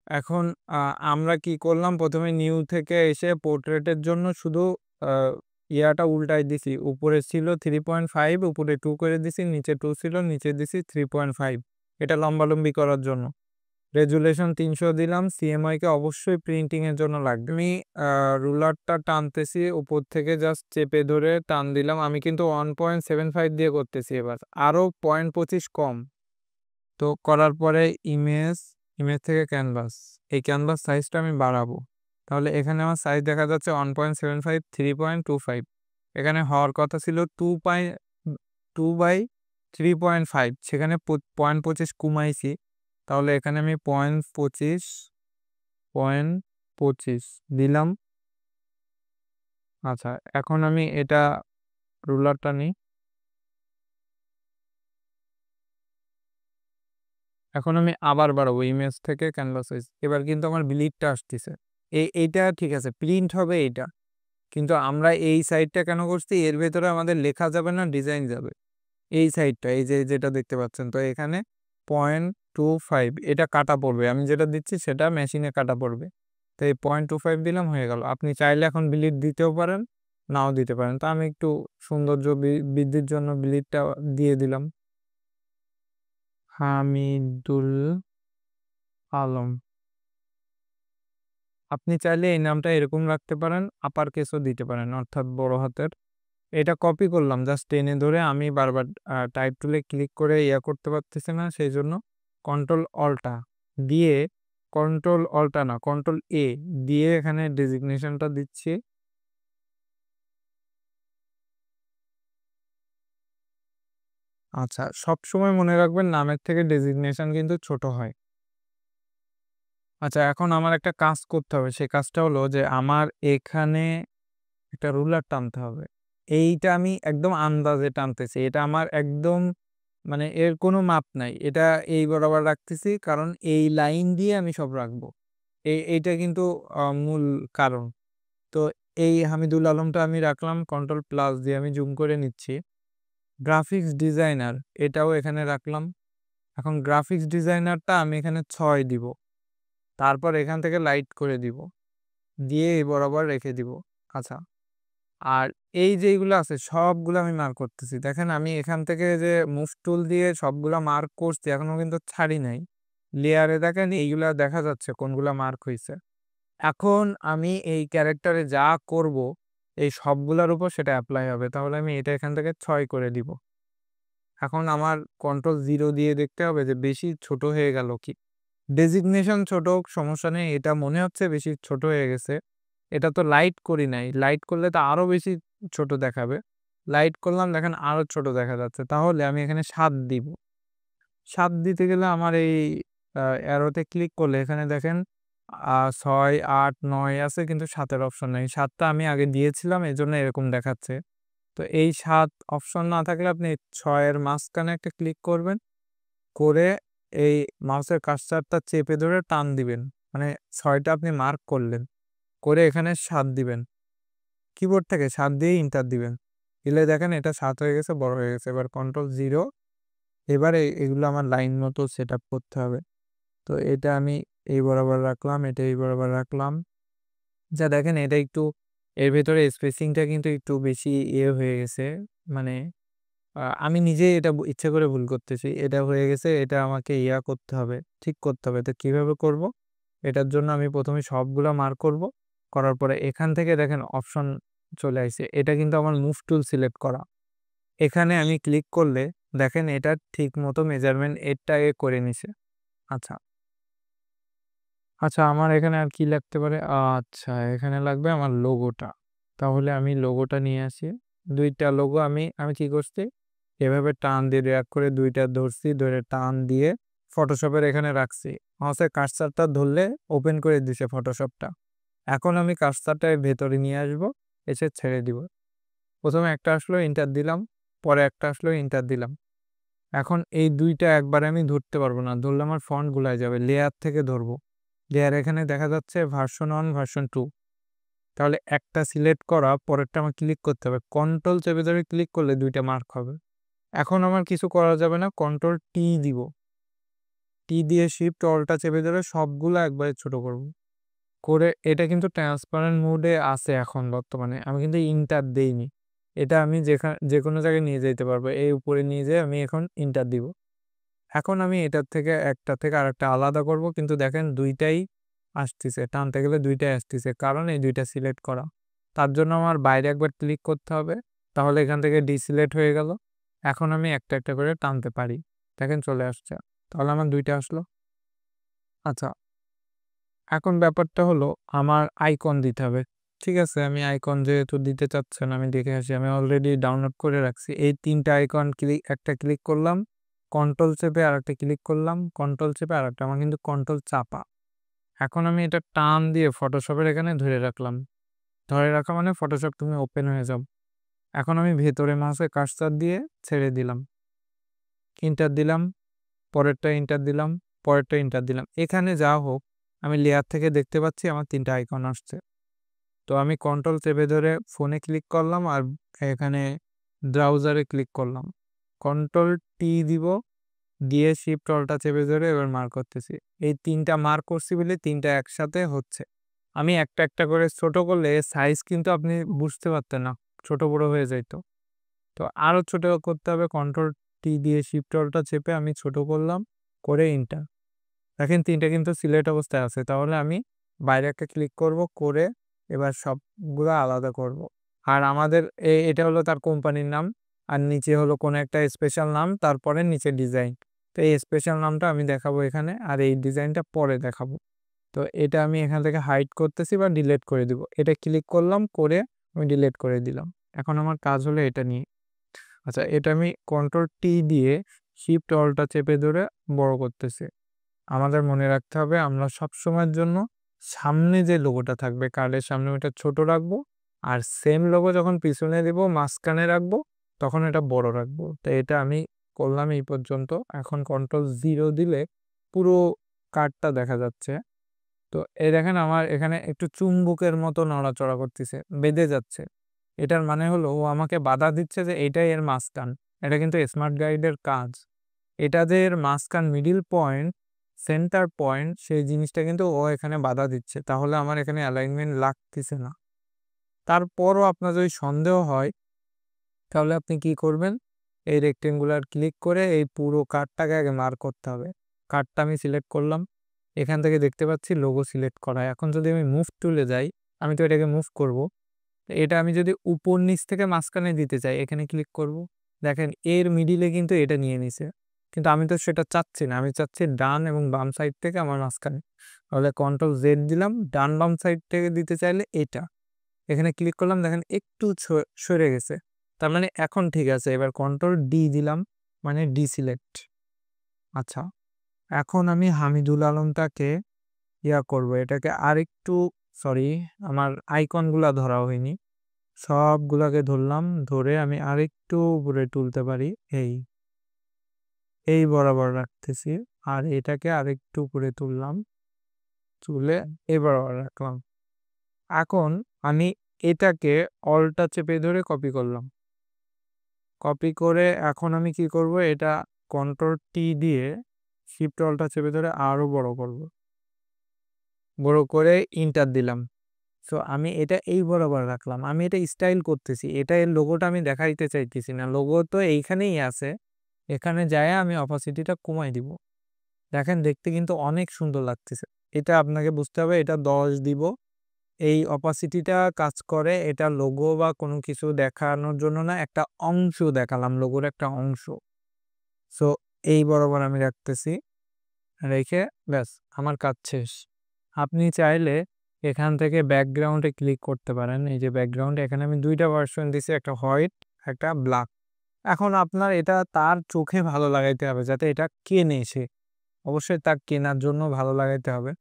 এখন আ আমরা কি করলাম, ১ম এ নিউ থেকে এসে পোর্ট্রেটের জন্য শুধু আ ইয়াটা উল্টায় দিছি। উপরে ছিল 3.5, উপরে 2 করে দিছি, নিচে 2 ছিল, নিচে দিছি 3.5, এটা লম্বালম্বি করার জন্য। রেজুলেশন ৩০০ দিলাম। সিএমআই কে অবশ্যই প্রিন্টিং এর জন্য লাগবে। আমি আ রুলারটা টানতেছি, উপর থেকে জাস্ট চেপে ধরে টান দিলাম। আমি কিন্তু 1.75 দিয়ে করতেছি এবার। আরো 0.25 কম। তো করার পরে ইমেজ, ইমেজ থেকে ক্যানভাস। এই ক্যানভাস সাইজটা আমি বাড়াবো। তাহলে এখানে আমার সাইজ দেখা যাচ্ছে 1.75, 3.25। এখানে হওয়ার কথা ছিল 2/3.5, সেখানে 0.25 কমাইছি। তাহলে এখানে আমি 0.25 দিলাম। আচ্ছা, এখন আমি এটা রুলারটা নিই। এখন আমি আবার বাড়াবো ইমেজ থেকে ক্যানভাস সাইজ। এবার কিন্তু আমার ব্লিডটা আসতিছে। এইটা ঠিক আছে, প্রিন্ট হবে এইটা। কিন্তু আমরা এই সাইডটা কেন করছি? এর ভেতরে আমাদের লেখা যাবে না, ডিজাইন যাবে। এই সাইডটা, এই যে যেটা দেখতে পাচ্ছেন। তো এখানে 0.25 এটা কাটা পড়বে। আমি যেটা দিচ্ছি সেটা মেশিনে কাটা পড়বে। তো এই 0.25 দিলাম, হয়ে গেল। আপনি চাইলে এখন ব্লিড দিতেও পারেন, নাও দিতে পারেন। তো আমি একটু সৌন্দর্য বৃদ্ধির জন্য ব্লিডটা দিয়ে দিলাম। হামিদুল আলম। আপনি চাইলে এই নামটা এরকম রাখতে পারেন, আপার কেসও দিতে পারেন, অর্থাৎ বড় হাতের। এটা কপি করলাম জাস্ট টেনে ধরে। আমি বারবার টাইপ টুলে ক্লিক করে করতে পারতেছি না, সেই জন্য কন্ট্রোল অল্টা দিয়ে, কন্ট্রোল অল্টা না, কন্ট্রোল এ দিয়ে এখানে ডেজিগনেশনটা দিচ্ছি। আচ্ছা, সবসময় মনে রাখবেন নামের থেকে ডেজিগনেশন কিন্তু ছোট হয়। আচ্ছা, এখন আমার একটা কাজ করতে হবে। সেই কাজটা হলো যে আমার এখানে একটা রুলার টানতে হবে। এইটা আমি একদম আন্দাজে টানতেছি। এটা আমার একদম, মানে এর কোনো মাপ নাই। এটা এই বরাবর রাখতেছি, কারণ এই লাইন দিয়ে আমি সব রাখবো। এইটা কিন্তু মূল কারণ। তো এই হামিদুল আলমটা আমি রাখলাম, কন্ট্রোল প্লাস দিয়ে আমি জুম করে নিচ্ছি। গ্রাফিক্স ডিজাইনার এটাও এখানে রাখলাম। এখন গ্রাফিক্স ডিজাইনারটা আমি এখানে ৬ দিব। তারপর এখান থেকে লাইট করে দিব। দিয়ে এই বরাবর রেখে দিব। আচ্ছা। আর এই যেইগুলো আছে সবগুলো আমি মার্ক করতেছি। দেখেন আমি এখান থেকে যে মুভ টুল দিয়ে সবগুলা মার্ক করছি, এখনো কিন্তু ছাড়ি নাই। লেয়ারে দেখেন এইগুলা দেখা যাচ্ছে কোনগুলা মার্ক হইছে। এখন আমি এই ক্যারেক্টারে যা করব, এই সবগুলার উপর সেটা এপ্লাই হবে। তাহলে আমি এটা এখান থেকে ৬ করে দিব। এখন আমার কন্ট্রোল 0 দিয়ে দেখতে হবে যে বেশি ছোট হয়ে গেল কি। ডেজিগনেশন ছোট হোক সমস্যা নেই। এটা মনে হচ্ছে বেশি ছোট হয়ে গেছে। এটা তো লাইট করি নাই। লাইট করলে তো আরো বেশি ছোট দেখাবে। লাইট করলাম, দেখেন আরো ছোট দেখা যাচ্ছে। তাহলে আমি এখানে ৭ দিব। ৭ দিতে গেলে আমার এই অ্যারোতে ক্লিক করলে এখানে দেখেন ৬, ৮, ৯ আছে, কিন্তু ৭ এর অপশন নেই। ৭ টা আমি আগে দিয়েছিলাম, এজন্য এরকম দেখাচ্ছে। তো এই ৭ অপশন না থাকলে আপনি ৬ এর মাঝখানে একটা ক্লিক করবেন। করে এই মাউসের কার্সারটা চেপে ধরে টান দিবেন। মানে ৬ টা আপনি মার্ক করলেন। করে এখানে ৭ দিবেন। কিবোর্ড থেকে ৭ দিয়ে এন্টার দিবেন। দিলে দেখেন এটা ৭ হয়ে গেছে, বড় হয়ে গেছে। এবার কন্ট্রোল 0। এবারে এগুলো আমার লাইন মতো সেটআপ করতে হবে। তো এটা আমি এই বরাবর রাখলাম, এটা এই বরাবর রাখলাম। যা দেখেন এটা একটু, এর ভেতরে স্পেসিংটা কিন্তু একটু বেশি হয়ে গেছে। মানে আমি নিজেই এটা ইচ্ছা করে ভুল করতেছি। এটা হয়ে গেছে, এটা আমাকে করতে হবে, ঠিক করতে হবে। তো কিভাবে করব? এটার জন্য আমি ১ম এ সবগুলা মার্ক করব। করার পরে এখান থেকে দেখেন অপশন চলে আইছে। এটা কিন্তু আমার মুভ টুল সিলেক্ট করা। এখানে আমি ক্লিক করলে দেখেন এটা ঠিকমতো মেজারমেন্ট এরটা করে নিছে। আচ্ছা, আচ্ছা, আমার এখানে আর কি লাগতে পারে? আচ্ছা, এখানে লাগবে আমার লোগোটা। তাহলে আমি লোগোটা নিয়ে আসি। ২ টা লোগো আমি কি করছি? এভাবে টান দিয়ে ড্র্যাগ করে ২ টা ধরছি, ধরে টান দিয়ে ফটোশপের এখানে রাখছি। মাউসের কার্সারটা ধরলে ওপেন করে দিছে ফটোশপটা। এখন আমি কার্সারটা এর ভেতরে নিয়ে আসবো, এসে ছেড়ে দিব। ১ম এ একটা আসলো, এন্টার দিলাম। পরে একটা আসলো, এন্টার দিলাম। এখন এই ২ টা একবারে আমি ধরতে পারব না। ধরলে আমার ফন্ট গুলায় যাবে। লেয়ার থেকে ধরবো। লেয়ার এখানে দেখা যাচ্ছে ভার্সন 1, ভার্সন 2। তাহলে একটা সিলেক্ট করা, পরেরটা আমার ক্লিক করতে হবে। কন্ট্রোল চেপে ধরে ক্লিক করলে ২ টা মার্ক হবে। এখন আমার কিছু করা যাবে না। কন্ট্রোল টি দিব। টি দিয়ে শিফট অল্টা চেপে ধরে সবগুলো একবারে ছোট করব। করে এটা কিন্তু ট্রান্সপারেন্ট মোডে আছে এখন বর্তমানে। আমি কিন্তু ইন্টার দেইনি। এটা আমি যেকোনো জায়গায় নিয়ে যাইতে পারবো। এই উপরে নিয়ে যেয়ে আমি এখন ইন্টার দিব। এখন আমি এটার থেকে একটা থেকে আরেকটা আলাদা করব, কিন্তু দেখেন ২ টাই আসতিছে। টানতে গেলে ২ টাই আসতিছে। কারণ এই ২ টা সিলেক্ট করা। তার জন্য আমার বাইরে একবার ক্লিক করতে হবে। তাহলে এখান থেকে ডিসিলেক্ট হয়ে গেল। এখন আমি একটা, একটা করে টানতে পারি। দেখেন চলে আসছে। তাহলে আমার ২ টা আসলো। আচ্ছা, এখন ব্যাপারটা হলো আমার আইকন দিতে হবে। ঠিক আছে? আমি আইকন যেহেতু দিতে চাচ্ছেন আমি দেখে আসি। আমি অলরেডি ডাউনলোড করে রাখছি। এই ৩ টা আইকন একটা ক্লিক করলাম, কন্ট্রোল চেপে আরেকটা ক্লিক করলাম, কন্ট্রোল চেপে আরেকটা। আমার কিন্তু কন্ট্রোল চাপা। এখন আমি এটা টান দিয়ে ফটোশপের এখানে ধরে রাখলাম। ধরে রাখা মানে ফটোশপ তুমি ওপেন হয়ে যাও। এখন আমি ভেতরে মাউসে কার্সর দিয়ে ছেড়ে দিলাম। এন্টার দিলাম, পরেরটা এন্টার দিলাম, পরেরটা এন্টার দিলাম। এখানে যা হোক আমি লেয়ার থেকে দেখতে পাচ্ছি আমার ৩ টা আইকন আসছে। তো আমি কন্ট্রোল চেপে ধরে ফোনে ক্লিক করলাম আর এখানে ব্রাউজারে ক্লিক করলাম। কন্ট্রোল টি দিব, দিয়ে শিফট অল্টা চেপে ধরে এবার মার্ক করতেছি। এই ৩ টা মার্ক করছি বলে ৩ টা একসাথে হচ্ছে। আমি একটা, একটা করে ছোট করলে সাইজ কিন্তু আপনি বুঝতে পারতেন না। ছোট বড় হয়ে যাইত। তো আরো ছোট করতে হবে, কন্ট্রোল টি দিয়ে শিফট অল্টা চেপে আমি ছোট করলাম, করে এন্টার। দেখেন ৩ টা কিন্তু সিলেক্ট অবস্থায় আছে। তাহলে আমি বাইরে একটা ক্লিক করব, করে এবার সবগুলা আলাদা করব। আর আমাদের এটা হলো তার কোম্পানির নাম। আর নিচে হলো কোনো একটা স্পেশাল নাম, তারপরে নিচে ডিজাইন। তো এই স্পেশাল নামটা আমি দেখাবো এখানে, আর এই ডিজাইনটা পরে দেখাবো। তো এটা আমি এখান থেকে হাইড করতেছি বা ডিলিট করে দিব। এটা ক্লিক করলাম, করে আমি ডিলিট করে দিলাম। এখন আমার কাজ হলো এটা নিয়ে। আচ্ছা, এটা আমি কন্ট্রোল টি দিয়ে শিফট অল্টা চেপে ধরে বড় করতেছি। আমাদের মনে রাখতে হবে আমরা সবসময়ের জন্য সামনে যে লোগোটা থাকবে কার্ডের সামনে ওটা ছোট রাখবো, আর সেম লোগো যখন পিছনে দিব মাঝখানে রাখবো, তখন এটা বড় রাখবো। তো এটা আমি করলাম এই পর্যন্ত। এখন কন্ট্রোল 0 দিলে পুরো কার্ডটা দেখা যাচ্ছে। তো এই দেখেন আমার এখানে একটু চুম্বকের মতো নড়াচড়া করতেছে, বেঁধে যাচ্ছে। এটার মানে হলো ও আমাকে বাধা দিচ্ছে যে এটাই এর মাঝখান। এটা কিন্তু স্মার্ট গাইডের কাজ। এটা যে এর মাঝখান, মিডল পয়েন্ট, সেন্টার পয়েন্ট, সেই জিনিসটা কিন্তু ও এখানে বাধা দিচ্ছে। তাহলে আমার এখানে অ্যালাইনমেন্ট লাগতেছে না। তারপরও আপনার যদি সন্দেহ হয় তাহলে আপনি কি করবেন? এই রেক্টেঙ্গুলার ক্লিক করে এই পুরো কার্ডটাকে আগে মার্ক করতে হবে। কার্ডটা আমি সিলেক্ট করলাম। এখান থেকে দেখতে পাচ্ছি লোগো সিলেক্ট করা। এখন যদি আমি মুভ টুলে যাই, আমি তো এটাকে মুভ করব। এটা আমি যদি উপর নিচ থেকে মাঝখানে দিতে চাই, এখানে ক্লিক করব। দেখেন এর মিডিলে কিন্তু এটা নিয়ে নিছে। কিন্তু আমি তো সেটা চাচ্ছি না। আমি চাচ্ছি ডান এবং বাম সাইড থেকে আমার মাঝখানে। তাহলে কন্ট্রোল জেড দিলাম। ডান বাম সাইড থেকে দিতে চাইলে এটা। এখানে ক্লিক করলাম, দেখেন একটু সরে গেছে। তার মানে এখন ঠিক আছে। এবার কন্ট্রোল ডি দিলাম, মানে ডিসিলেক্ট। আচ্ছা, এখন আমি হামিদুল আলমটাকে করব। এটাকে আরেকটু, সরি, আমার আইকনগুলা ধরা হয়নি। সবগুলাকে ধরলাম, ধরে আমি আরেকটু উপরে তুলতে পারি। এই বরাবর রাখতেছি। আর এটাকে আরেকটু উপরে তুললাম, তুলে এই বরাবর রাখলাম। এখন আমি এটাকে অল্টা চেপে ধরে কপি করলাম। কপি করে এখন আমি কি করব? এটা কন্ট্রোল টি দিয়ে শিফট অল্টা চেপে ধরে আরো বড় করব। বড় করে ইন্টার দিলাম। সো আমি এটা এই বরাবর রাখলাম। আমি এটা স্টাইল করতেছি। এটা এর লোগোটা আমি দেখাইতে চাইতেছি না। লোগো তো এইখানেই আছে। এখানে যায়া আমি অপাসিটিটা কমাই দিব। দেখেন দেখতে কিন্তু অনেক সুন্দর লাগতেছে। এটা আপনাকে বুঝতে হবে, এটা ১০ দিব। এই অপাসিটিটা কাজ করে এটা লোগো বা কোনো কিছু দেখানোর জন্য না, একটা অংশ দেখালাম, লোগোর একটা অংশ। সো এই বরাবর আমি রাখতেছি। রেখে ব্যাস আমার কাজ শেষ। আপনি চাইলে এখান থেকে ব্যাকগ্রাউন্ডে ক্লিক করতে পারেন। এই যে ব্যাকগ্রাউন্ডে এখানে আমি ২ টা ভার্সন দিছি, একটা হোয়াইট, একটা ব্ল্যাক। এখন আপনার এটা তার চোখে ভালো লাগাইতে হবে যাতে এটা কেনে সে। অবশ্যই তার কেনার জন্য ভালো লাগাইতে হবে।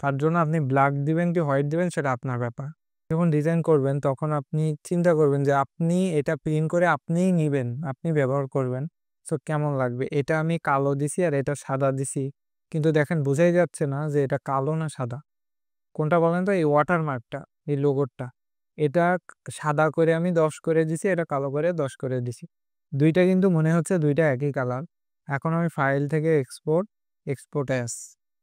তার জন্য আপনি ব্ল্যাক দিবেন কি হোয়াইট দিবেন সেটা আপনার ব্যাপার। যখন ডিজাইন করবেন তখন আপনি চিন্তা করবেন যে আপনি এটা প্রিন্ট করে আপনিই নিবেন, আপনি ব্যবহার করবেন। সো কেমন লাগবে? এটা আমি কালো দিছি আর এটা সাদা দিছি। কিন্তু দেখেন বোঝাই যাচ্ছে না যে এটা কালো না সাদা। কোনটা বলেন তো? এই ওয়াটারমার্কটা, এই লোগোটা। এটা সাদা করে আমি ১০ করে দিছি, এটা কালো করে ১০ করে দিছি। ২ টা কিন্তু মনে হচ্ছে ২ টা একই কালার। এখন আমি ফাইল থেকে এক্সপোর্ট, এক্সপোর্ট এস।